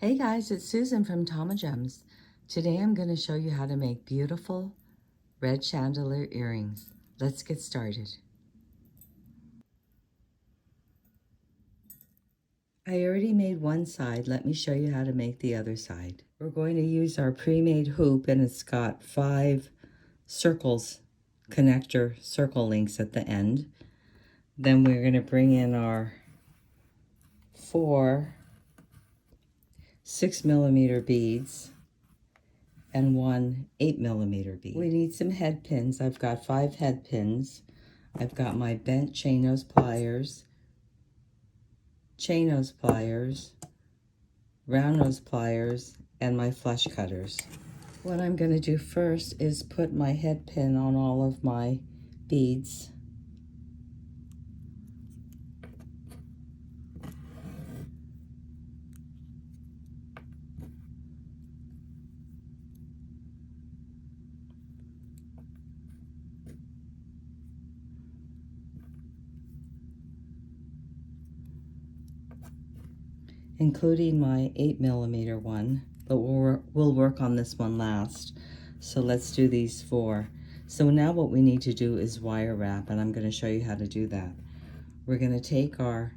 Hey guys, it's Susan from Tamagems. Today I'm going to show you how to make beautiful red chandelier earrings. Let's get started. I already made one side. Let me show you how to make the other side. We're going to use our pre-made hoop, and it's got 5 circles, connector circle links at the end. Then we're going to bring in our 4 6mm beads and 1 8mm bead. We need some head pins. I've got 5 head pins. I've got my bent chain nose pliers, round nose pliers, and my flush cutters. What I'm going to do first is put my head pin on all of my beads. Including my 8mm one, but we'll work on this one last. So let's do these 4. So now what we need to do is wire wrap, and I'm going to show you how to do that. We're going to take our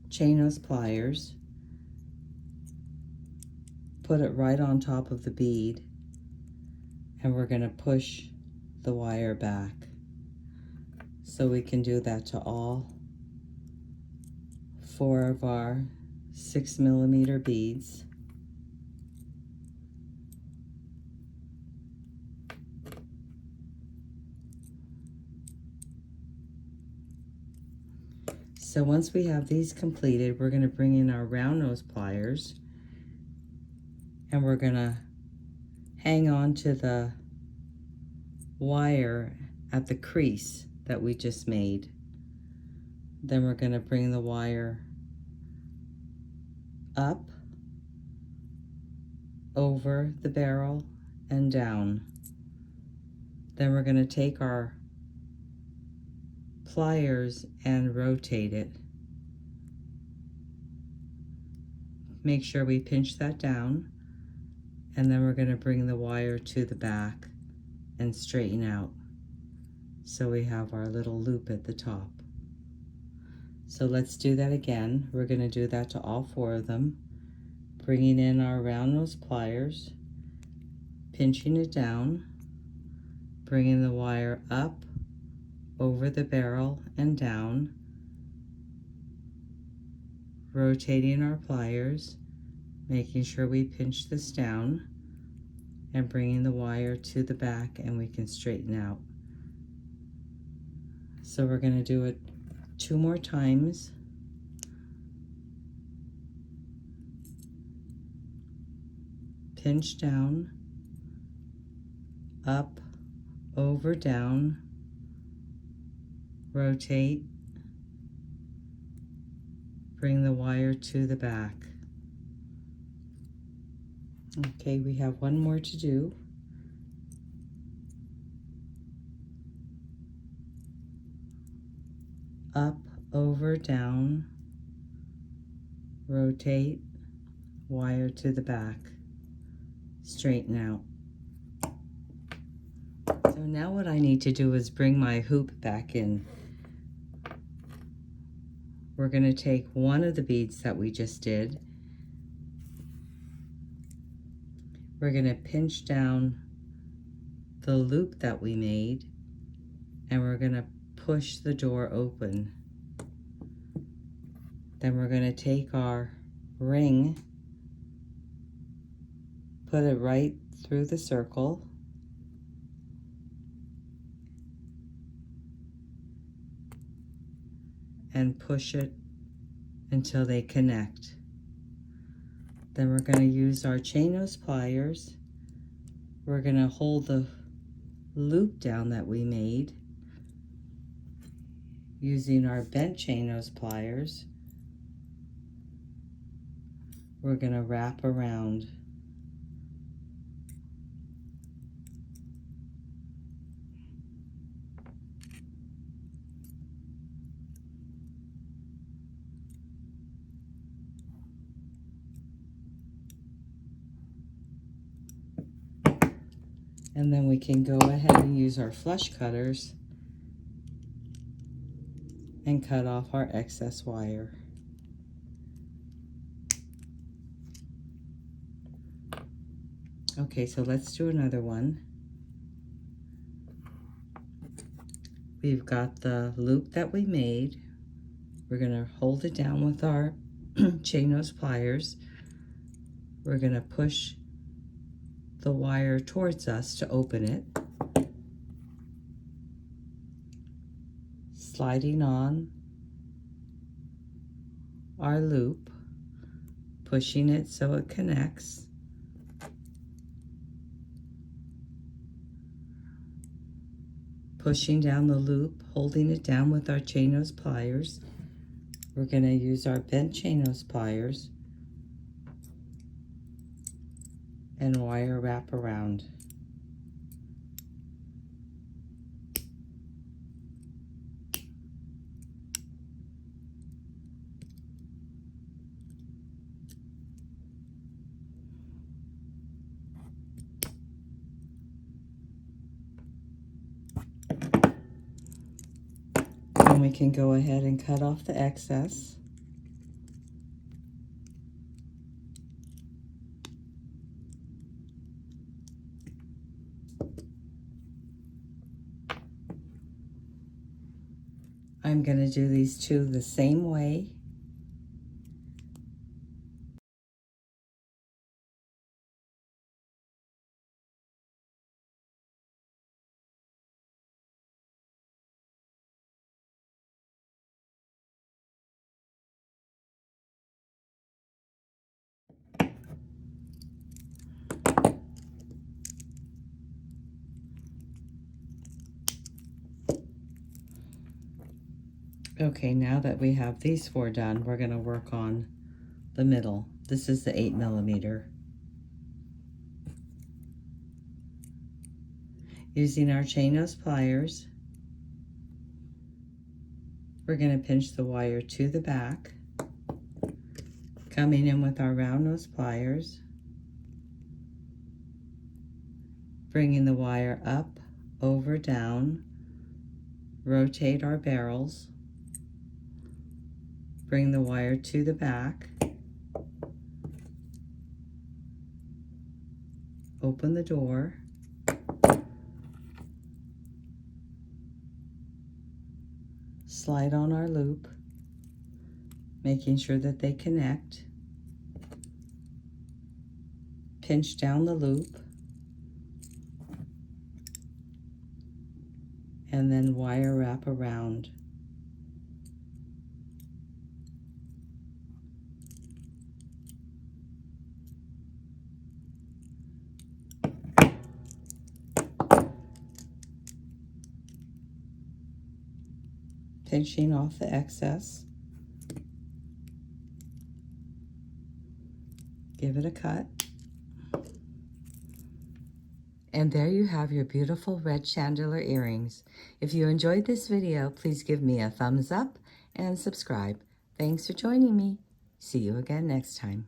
chain nose pliers, put it right on top of the bead, and we're going to push the wire back. So we can do that to all 4 of our 6mm beads. So once we have these completed, we're going to bring in our round nose pliers, and we're going to hang on to the wire at the crease that we just made. Then we're going to bring the wire up, over the barrel, and down. Then we're going to take our pliers and rotate it. Make sure we pinch that down, and then we're going to bring the wire to the back and straighten out. So we have our little loop at the top. So let's do that again. We're going to do that to all 4 of them. Bringing in our round nose pliers, pinching it down, bringing the wire up, over the barrel and down, rotating our pliers, making sure we pinch this down, and bringing the wire to the back, and we can straighten out. So we're going to do it 2 more times. Pinch down, up, over, down, rotate, bring the wire to the back. Okay, we have 1 more to do. Up, over, down, rotate, wire to the back, straighten out. So now what I need to do is bring my hoop back in. We're going to take one of the beads that we just did. We're going to pinch down the loop that we made, and we're going to push the door open. Then we're going to take our ring, put it right through the circle, and push it until they connect. Then we're going to use our chain nose pliers. We're going to hold the loop down that we made using our bent chain nose pliers. We're going to wrap around. And then we can go ahead and use our flush cutters and cut off our excess wire. Okay, so let's do another one. We've got the loop that we made. We're going to hold it down with our chain nose pliers. We're going to push the wire towards us to open it, sliding on our loop, pushing it so it connects, pushing down the loop, holding it down with our chain nose pliers. We're going to use our bent chain nose pliers and wire wrap around. Then we can go ahead and cut off the excess. I'm going to do these two the same way. Okay, now that we have these four done, we're going to work on the middle. This is the 8mm. Using our chain nose pliers, we're going to pinch the wire to the back, coming in with our round nose pliers, bringing the wire up, over, down, rotate our barrels, bring the wire to the back, open the door, slide on our loop, making sure that they connect, pinch down the loop, and then wire wrap around. Pinching off the excess. Give it a cut. And there you have your beautiful red chandelier earrings. If you enjoyed this video, please give me a thumbs up and subscribe. Thanks for joining me. See you again next time.